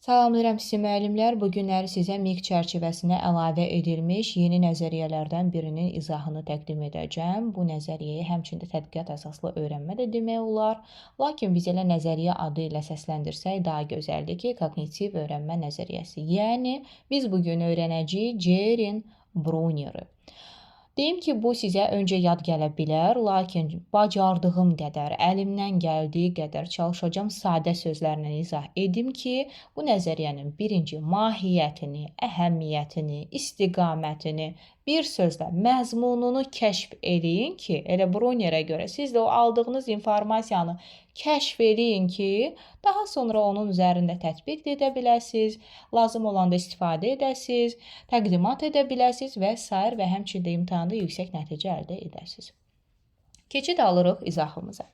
Salamlayıram sizi müəllimlər. Bu günləri sizə MIQ çərçivəsinə əlavə edilmiş yeni nəzəriyyələrdən birinin izahını təqdim edəcəm. Bu nəzəriyyəyə həmçində tədqiqat əsaslı öyrənmə də demək olar. Lakin biz elə nəzəriyyə adı ilə səsləndirsək daha gözəldir ki, koqnitiv öyrənmə nəzəriyyəsi. Yəni biz bu gün öyrənəcəyik Cerin-Brunner'i. Deyim ki, bu sizə öncə yad gələ bilər, lakin bacardığım qədər, əlimdən gəldiyi qədər çalışacağam sadə sözlərlə izah edim ki, bu nəzəriyyənin birinci mahiyyətini, əhəmiyyətini, istiqamətini, bir sözlə məzmununu kəşf eləyin ki, elə Brunner'ə görə siz də o aldığınız informasiyanı kəşf eləyin ki, daha sonra onun üzərində tətbiq edə biləsiniz, lazım olanda istifadə edəsiniz, təqdimat edə biləsiniz və sair və həmçində imtahanda yüksək nəticə əldə edəsiniz. Keçid alırıq izahımıza.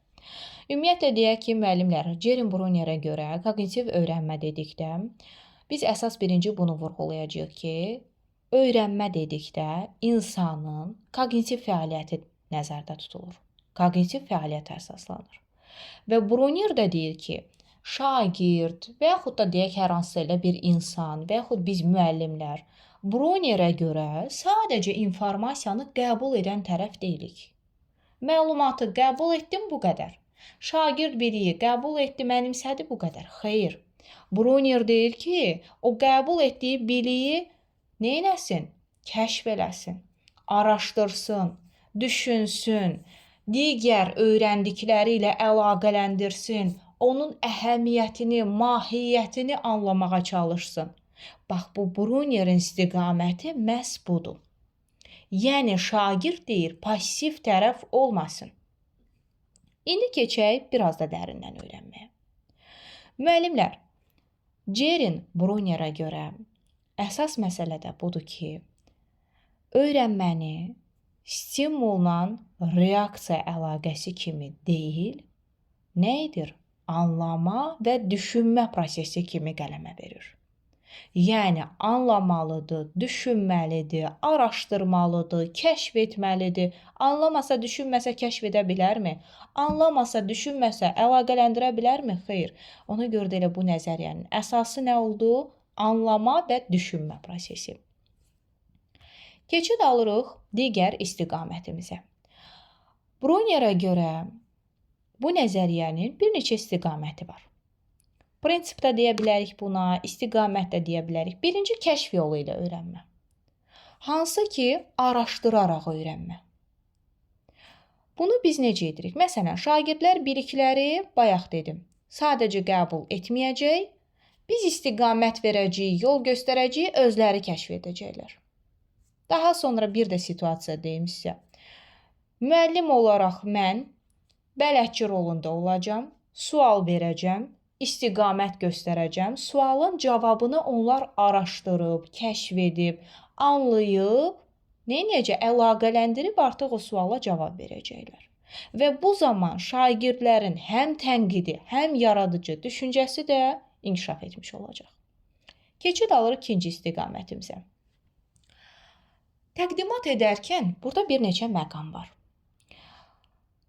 Ümumiyyətlə deyək ki, müəllimlər, Cerin-Brunner'ə görə koqnitiv öyrənmə dedikdə, biz əsas birinci bunu vurğulayacağıq ki, öyrənmə dedikdə insanın koqnitiv fəaliyyəti nəzərdə tutulur. Koqnitiv fəaliyyət əsaslanır. Və Brunner də deyir ki, şagird və yaxud da deyək hər hansısa elə bir insan və yaxud biz müəllimlər Brunner'ə görə sadəcə informasiyanı qəbul edən tərəf deyilik. Məlumatı qəbul etdim, bu qədər. Şagird biliyi qəbul etdi, mənimsədi, bu qədər. Xeyr. Brunner deyir ki, o qəbul etdiyi biliyi neynəsin? Kəşf eləsin, araşdırsın, düşünsün, digər öyrəndikləri ilə əlaqələndirsin, onun əhəmiyyətini, mahiyyətini anlamağa çalışsın. Bax, bu Brunner'in istiqaməti məhz budur. Yəni, şagird deyir, pasiv tərəf olmasın. İndi keçək biraz da dərindən öyrənməyə. Müəllimlər, Cerin-Brunner'ə görə əsas məsələ də budur ki, öyrənməni stimulla reaksiya əlaqəsi kimi deyil, nə edir? Anlama və düşünmə prosesi kimi qələmə verir. Yəni, anlamalıdır, düşünməlidir, araşdırmalıdır, kəşf etməlidir. Anlamasa, düşünməsə kəşf edə bilərmi? Anlamasa, düşünməsə əlaqələndirə bilərmi? Xeyr. Ona görə də elə bu nəzəriyyənin əsası nə oldu? Anlama və düşünmə prosesi. Keçid alırıq digər istiqamətimizə. Brunner'ə görə bu nəzəriyyənin bir neçə istiqaməti var. Prinsip də deyə bilərik buna, istiqamət də deyə bilərik. Birinci, kəşf yolu ilə öyrənmə. Hansı ki, araşdıraraq öyrənmə. Bunu biz necə edirik? Məsələn, şagirdlər bilikləri, bayaq dedim, sadəcə qəbul etməyəcək, biz istiqamət verəcəyik, yol göstərəcəyik, özləri kəşf edəcəklər. Daha sonra bir də situasiya deyim sizə. Müəllim olaraq mən bələdçi rolunda olacam, sual verəcəm, istiqamət göstərəcəm, sualın cavabını onlar araşdırıb, kəşf edib, anlayıb, neynəyəcək? Əlaqələndirib artıq o suala cavab verəcəklər. Və bu zaman şagirdlərin həm tənqidi, həm yaradıcı düşüncəsi də inkişaf etmiş olacaq. Keçid alırıq ikinci istiqamətimizə. Təqdimat edərkən burada bir neçə məqam var.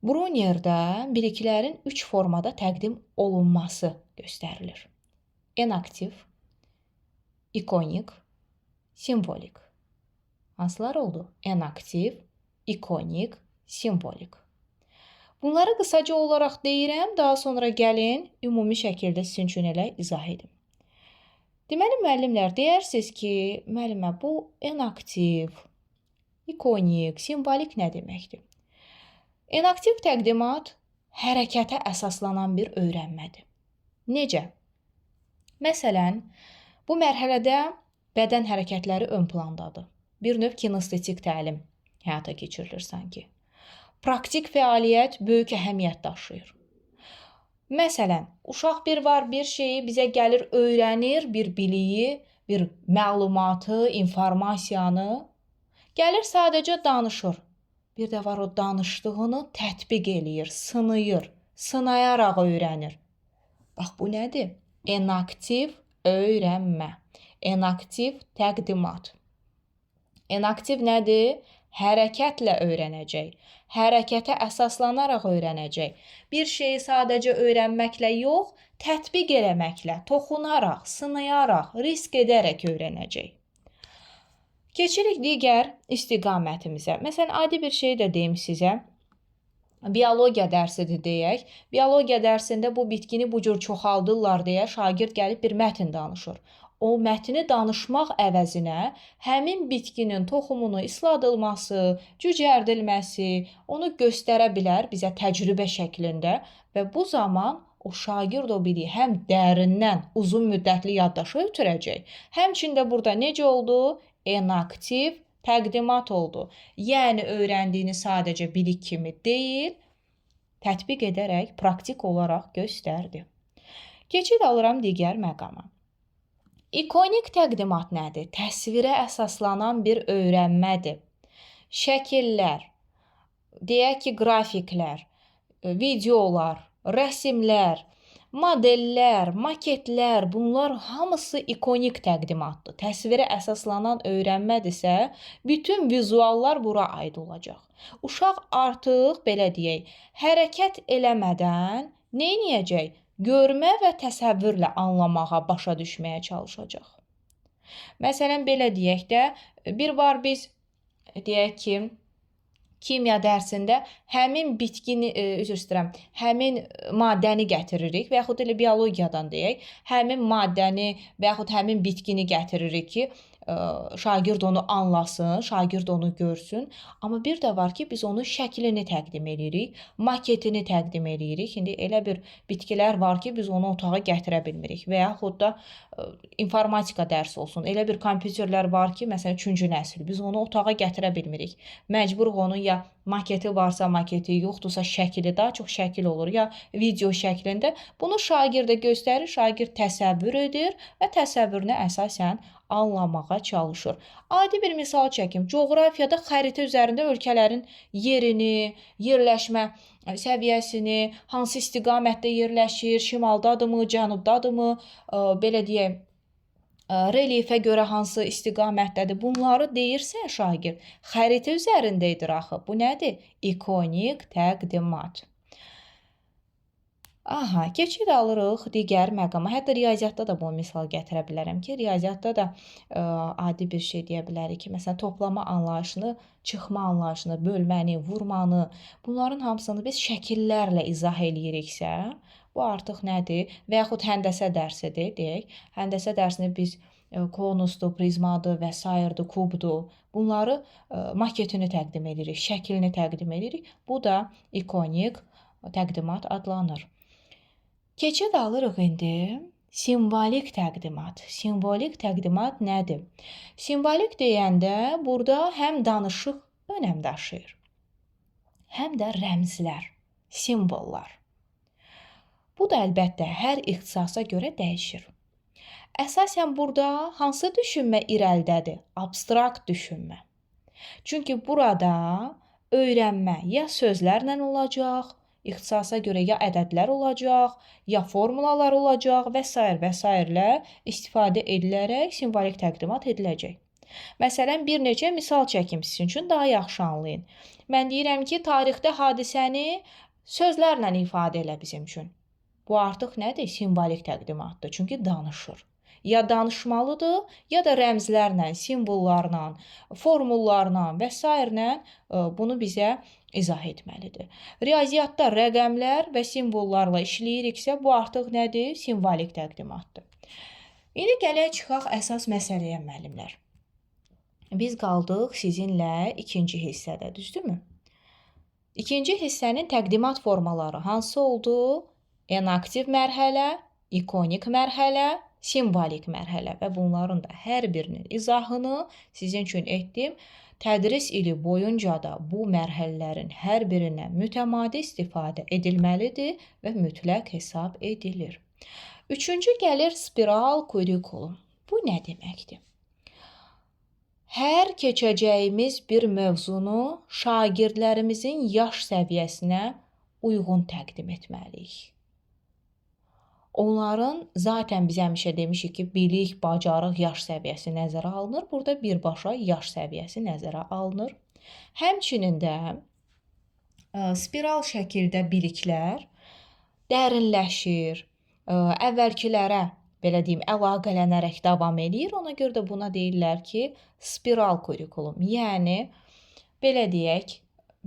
Brunner'də biliklərin 3 formada təqdim olunması göstərilir. Enaktiv, ikonik, simvolik. Hansılar oldu? Enaktiv, ikonik, simvolik. Bunları qısaca olaraq deyirəm, daha sonra gəlin ümumi şəkildə sizin üçün elə izah edim. Deməli, müəllimlər, deyərsiniz ki, müəllimə, bu enaktiv, ikonik, simvolik nə deməkdir? Enaktiv təqdimat hərəkətə əsaslanan bir öyrənmədir. Necə? Məsələn, bu mərhələdə bədən hərəkətləri ön plandadır. Bir növ kinestetik təlim həyata keçirilir sanki. Praktik fəaliyyət böyük əhəmiyyət daşıyır. Məsələn, uşaq bir şeyi bizə gəlir, öyrənir, bir biliyi, bir məlumatı, informasiyanı. Gəlir, sadəcə danışır. Bir də var, o danışdığını tətbiq eləyir, sınayır, sınayaraq öyrənir. Bax, bu nədir? Enaktiv öyrənmə, enaktiv təqdimat. Enaktiv nədir? hərəkətlə öyrənəcək. Hərəkətə əsaslanaraq öyrənəcək. Bir şeyi sadəcə öyrənməklə yox, tətbiq eləməklə, toxunaraq, sınayaraq, risk edərək öyrənəcək. Keçirik digər istiqamətimizə. Məsələn, adi bir şey də deyim sizə. Biologiya dərsidir deyək. Biologiya dərsində bu bitkini bu cür çoxaldırlar deyə şagird gəlib bir mətn danışır. O mətni danışmaq əvəzinə həmin bitkinin toxumunu isladılması, cücərdilməsi, onu göstərə bilər bizə təcrübə şəklində və bu zaman o şagird o biliyi həm dərindən uzun müddətli yaddaşa ötürəcək, həmçində burada necə oldu? Enaktiv təqdimat oldu. Yəni öyrəndiyini sadəcə bilik kimi deyil, tətbiq edərək, praktik olaraq göstərdi. Keçid alıram digər məqama. İkonik təqdimat nədir? Təsvirə əsaslanan bir öyrənmədir. Şəkillər, deyək ki, qrafiklər, videolar, rəsmlər, modellər, maketlər, bunlar hamısı ikonik təqdimatdır. Təsvirə əsaslanan öyrənmədirsə, bütün vizuallar bura aid olacaq. Uşaq artıq, belə deyək, hərəkət eləmədən nə edəcək? Görmə və təsəvvürlə anlamağa, başa düşməyə çalışacaq. Məsələn, belə deyək də, bir var biz, deyək ki, kimya dərsində həmin bitkini, həmin maddəni gətiririk və yaxud elə biologiyadan deyək, həmin maddəni və yaxud həmin bitkini gətiririk ki, şagird onu anlasın, şagird onu görsün. Amma bir də var ki, biz onun şəklini təqdim edirik, maketini təqdim edirik. İndi elə bir bitkilər var ki, biz onu otağa gətirə bilmirik və yaxud da informatika dərsi olsun. Elə bir kompüterlər var ki, məsələn, 3-cü nəsil, biz onu otağa gətirə bilmirik. Məcburuq onun ya maketi varsa maketi, yoxdursa şəkili, daha çox şəkil olur, ya video şəklində. Bunu şagirdə göstərir, şagird təsəvvür edir və təsəvvürünə əsasən anlamağa çalışır. Adi bir misal çəkim. Coğrafiyada xəritə üzərində ölkələrin yerini, yerləşmə səviyyəsini, hansı istiqamətdə yerləşir, şimaldadırmı, cənubdadırmı, belə deyək, relyefə görə hansı istiqamətdədir, bunları deyirsə şagird, xəritə üzərindədir axı. Bu nədir? İkonik təqdimat. Keçid alırıq digər məqama. Hətta riyaziyyatda da bu misal gətirə bilərəm ki, riyaziyyatda da adi bir şey deyə bilərik ki, məsələn, toplama anlayışını, çıxma anlayışını, bölməni, vurmanı, bunların hamısını biz şəkillərlə izah eləyiriksə, bu artıq nədir? Və yaxud həndəsə dərsidir, deyək. Həndəsə dərsini biz konusdur, prizmadır və s. kubdur. Bunları maketini təqdim edirik, şəklini təqdim edirik. Bu da ikonik təqdimat adlanır. Keçid alırıq indi simvolik təqdimat. Simvolik təqdimat nədir? Simvolik deyəndə burada həm danışıq önəm daşıyır, həm də rəmzlər, simvollar. Bu da əlbəttə hər ixtisasa görə dəyişir. Əsasən burada hansı düşünmə irəlidədir? Abstrakt düşünmə. Çünki burada öyrənmə ya sözlərlə olacaq, ixtisasa görə ya ədədlər olacaq, ya formulalar olacaq və s. istifadə edilərək simvolik təqdimat ediləcək. Məsələn, bir neçə misal çəkim sizin üçün daha yaxşı anlayın. Mən deyirəm ki, tarixdə hadisəni sözlərlə ifadə elə bizim üçün. Bu artıq nədir? Simvolik təqdimatdır. Çünki danışır. Ya danışmalıdır, ya da rəmzlərlə, simvollarla, formullarla və s. bunu bizə izah etməlidir. Riyaziyyatda rəqəmlər və simvollarla işləyiriksə, bu artıq nədir? Simvolik təqdimatdır. İndi gələk çıxaq əsas məsələyə, müəllimlər. Biz qaldıq sizinlə ikinci hissədə, düzdürmü? İkinci hissənin təqdimat formaları hansı oldu? Enaktiv mərhələ, ikonik mərhələ, simvolik mərhələ və bunların da hər birinin izahını sizin üçün etdim. Tədris ili boyunca da bu mərhələlərin hər birindən mütəmadi istifadə edilməlidir və mütləq hesab edilir. Üçüncü gəlir spiral kurikulum. Bu nə deməkdir? Hər keçəcəyimiz bir mövzunu şagirdlərimizin yaş səviyyəsinə uyğun təqdim etməliyik. Onların zaten biz həmişə demişik ki, bilik, bacarıq, yaş səviyyəsi nəzərə alınır. Burada birbaşa yaş səviyyəsi nəzərə alınır. Həmçinin də spiral şəkildə biliklər dərinləşir, əvvəlkilərə belə deyim, əlaqələnərək davam edir. Ona görə də buna deyirlər ki, spiral kurikulum. Yəni belə deyək,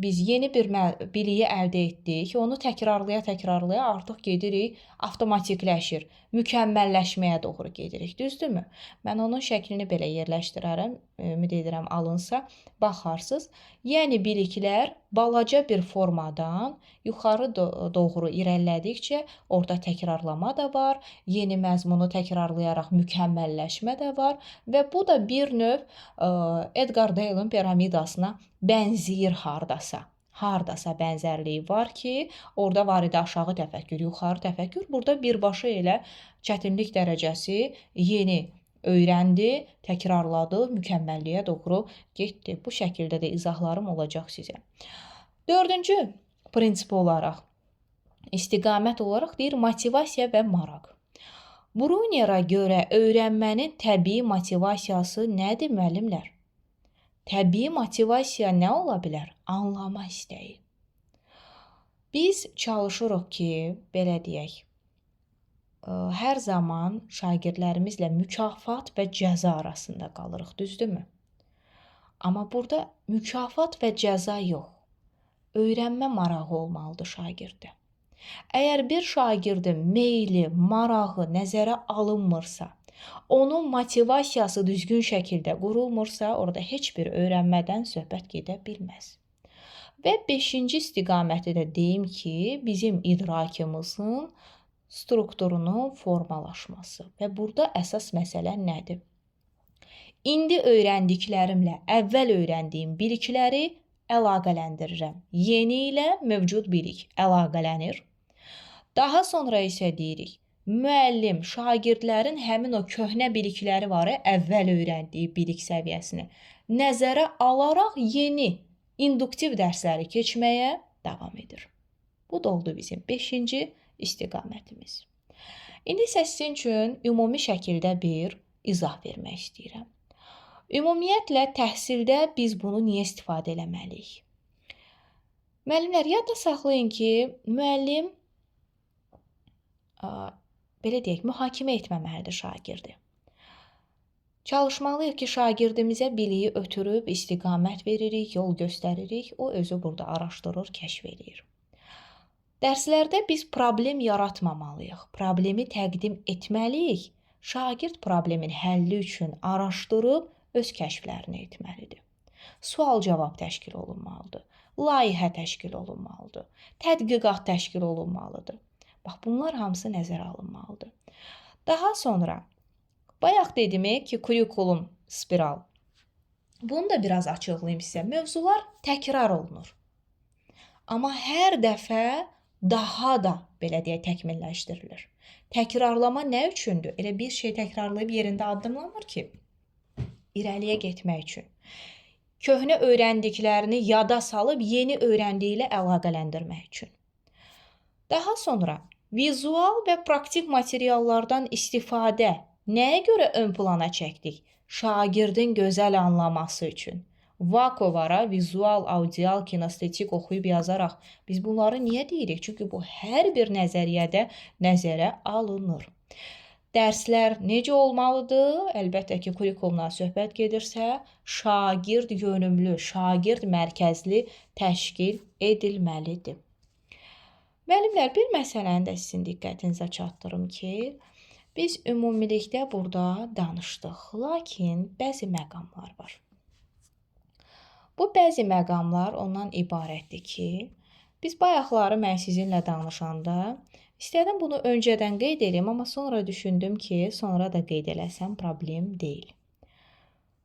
biz yeni bir biliyi əldə etdik, onu təkrarlaya artıq gedirik, avtomatikləşir, mükəmməlləşməyə doğru gedirik, düzdürmü? Mən onun şəklini belə yerləşdirərəm, ümid edirəm alınsa, baxarsınız. Yəni biliklər balaca bir formadan yuxarı doğru irəlilədikcə orada təkrarlama da var, yeni məzmunu təkrarlayaraq mükəmməlləşmə də var və bu da bir növ Edgar Dale'ın piramidasına bənzəyir hardasa. Hardasa bənzərliyi var ki, orada var idi aşağı təfəkkür, yuxarı təfəkkür. Burada birbaşa elə çətinlik dərəcəsi yeni öyrəndi, təkrarladı, mükəmməlliyə doğru getdi. Bu şəkildə də izahlarım olacaq sizə. Dördüncü prinsip olaraq, istiqamət olaraq deyir motivasiya və maraq. Bruner'a görə öyrənmənin təbii motivasiyası nədir müəllimlər? Təbii motivasiya nə ola bilər? Anlama istəyi. Biz çalışırıq ki, belə deyək, hər zaman şagirdlərimizlə mükafat və cəza arasında qalırıq, düzdürmü? Amma burada mükafat və cəza yox, öyrənmə marağı olmalıdır şagirdə. Əgər bir şagirdin meyli, marağı nəzərə alınmırsa, onun motivasiyası düzgün şəkildə qurulmursa, orada heç bir öyrənmədən söhbət gedə bilməz. Və 5-ci istiqaməti də deyim ki, bizim idrakımızın strukturunun formalaşması. Və burada əsas məsələ nədir? İndi öyrəndiklərimlə əvvəl öyrəndiyim bilikləri əlaqələndirirəm. Yeni ilə mövcud bilik əlaqələnir. Daha sonra isə deyirik, müəllim şagirdlərin həmin o köhnə bilikləri var, əvvəl öyrəndiyi bilik səviyyəsini nəzərə alaraq yeni induktiv dərsləri keçməyə davam edir. Bu da oldu bizim 5-ci istiqamətimiz. İndi isə sizin üçün ümumi şəkildə bir izah vermək istəyirəm. Ümumiyyətlə təhsildə biz bunu niyə istifadə eləməliyik? Müəllimlər, yadda saxlayın ki, müəllim belə deyək, mühakimə etməməlidir şagirdi. Çalışmalıyıq ki, şagirdimizə biliyi ötürüb istiqamət veririk, yol göstəririk, o özü burada araşdırır, kəşf edir. Dərslərdə biz problem yaratmamalıyıq, problemi təqdim etməliyik. Şagird problemin həlli üçün araşdırıb öz kəşflərini etməlidir. Sual-cavab təşkil olunmalıdır, layihə təşkil olunmalıdır, tədqiqat təşkil olunmalıdır. Bax, bunlar hamısı nəzərə alınmalıdır. Daha sonra, bayaq dedim ki, kurikulum spiral. Bunu da biraz açıqlayayım sizə. Mövzular təkrar olunur. Amma hər dəfə daha da, belə deyək, təkmilləşdirilir. Təkrarlama nə üçündür? Elə bir şey təkrarlayıb yerində addımlanmır ki, irəliyə getmək üçün. Köhnə öyrəndiklərini yada salıb yeni öyrəndiyi ilə əlaqələndirmək üçün. Daha sonra vizual və praktik materiallardan istifadə nəyə görə ön plana çəkdik? Şagirdin gözəl anlaması üçün. Vakovara vizual, audial, kinestetik oxuyub yazaraq biz bunları niyə deyirik? Çünki bu hər bir nəzəriyyədə nəzərə alınır. Dərslər necə olmalıdır? Əlbəttə ki, kurikulumdan söhbət gedirsə, şagird yönümlü, şagird mərkəzli təşkil edilməlidir. Müəllimlər, bir məsələni də sizin diqqətinizə çatdırım ki, biz ümumilikdə burada danışdıq, lakin bəzi məqamlar var. Bu bəzi məqamlar ondan ibarətdir ki, biz bayaqları mən sizinlə danışanda istədim bunu öncədən qeyd edeyim, amma sonra düşündüm ki, sonra da qeyd eləsəm problem deyil.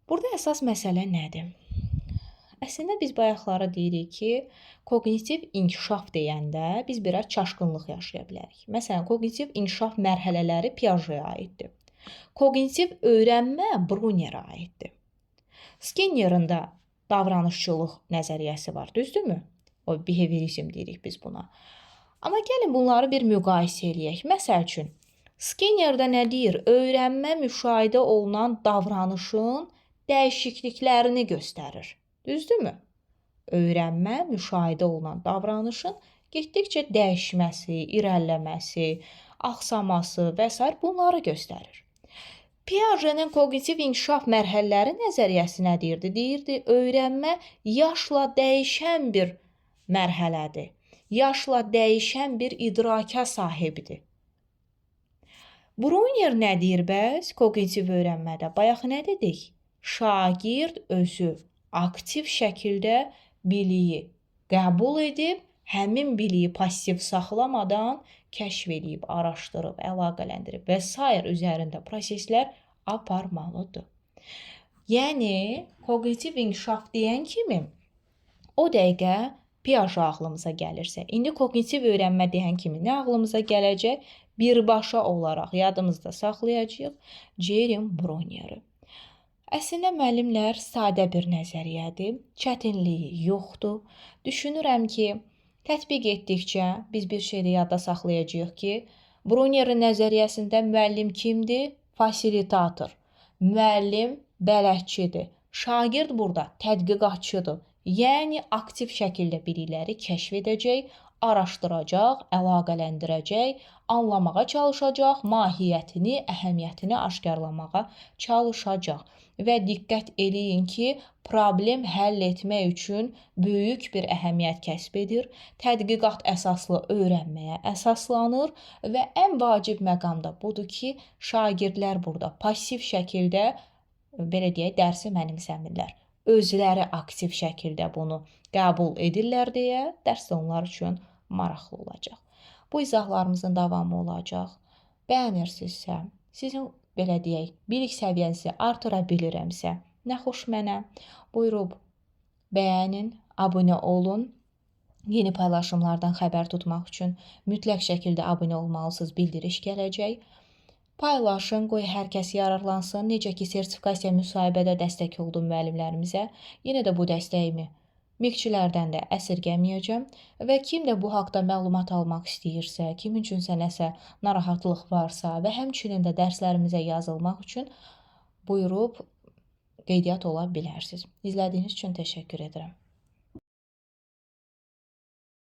Burada əsas məsələ nədir? Əslində biz bayaqları deyirik ki, kognitiv inkişaf deyəndə biz biraz çaşqınlıq yaşaya bilərik. Məsələn, kognitiv inkişaf mərhələləri Piagetə aiddir. Kognitiv öyrənmə Bruner'a aiddir. Skinnerin də davranışçılıq nəzəriyyəsi var, düzdürmü? O behaviorizm deyirik biz buna. Amma gəlin bunları bir müqayisə eləyək. Məsəl üçün, Skinner'də nə deyir? Öyrənmə müşahidə olunan davranışın dəyişikliklərini göstərir. Düzdürmü? öyrənmə, müşahidə olunan davranışın getdikcə dəyişməsi, irəliləməsi, axsaması və s. bunları göstərir. Piaget'in kognitiv inkişaf mərhələləri nəzəriyyəsi nə deyirdi? Deyirdi, öyrənmə yaşla dəyişən bir mərhələdir. Yaşla dəyişən bir idraka sahibdir. Brunner nə deyir bəs kognitiv öyrənmədə? Bayaq nə dedik? Şagird özü aktiv şəkildə biliyi qəbul edib, həmin biliyi passiv saxlamadan kəşf edib, araşdırıb, əlaqələndirib və s. üzərində proseslər aparmalıdır. Yəni, kognitiv inkişaf deyən kimi o dəqiqə Piaget ağlımıza gəlirsə, indi kognitiv öyrənmə deyən kimi nə ağlımıza gələcək? Birbaşa olaraq yadımızda saxlayacağıq Jerome Brunneri. Əslində müəllimlər sadə bir nəzəriyyədir, çətinliyi yoxdur. Düşünürəm ki, tətbiq etdikcə biz bir şeyi yadda saxlayacağıq ki, Brunnerin nəzəriyyəsində müəllim kimdir? Fasilitator. Müəllim bələdçidir. Şagird burada tədqiqatçıdır. Yəni aktiv şəkildə bilikləri kəşf edəcək, araşdıracaq, əlaqələndirəcək, anlamağa çalışacaq, mahiyyətini, əhəmiyyətini aşkarlamağa çalışacaq. Və diqqət eləyin ki, problem həll etmək üçün böyük bir əhəmiyyət kəsb edir, tədqiqat əsaslı öyrənməyə əsaslanır və ən vacib məqamda budur ki, şagirdlər burada passiv şəkildə, belə deyək, dərsi mənimsəmirlər. Özləri aktiv şəkildə bunu qəbul edirlər deyə dərs onlar üçün maraqlı olacaq. Bu izahlarımızın davamı olacaq. Bəyənirsinizsə, sizin belə deyək, bilik səviyyənizi artıra bilirəmsə, nə xoş mənə. Buyurub bəyənin, abunə olun. Yeni paylaşımlardan xəbər tutmaq üçün mütləq şəkildə abunə olmalısınız, bildiriş gələcək. Paylaşın, qoy hər kəs yararlansın. Necə ki, sertifikasiya müsahibədə dəstək oldum müəllimlərimizə, yenə də bu dəstəyimi miqçilərdən də əsirgəməyəcəm və kim də bu haqda məlumat almaq istəyirsə, kimin üçünsə nəsə narahatlıq varsa və həmçinin də dərslərimizə yazılmaq üçün buyurub qeydiyyat ola bilərsiniz. İzlədiyiniz üçün təşəkkür edirəm.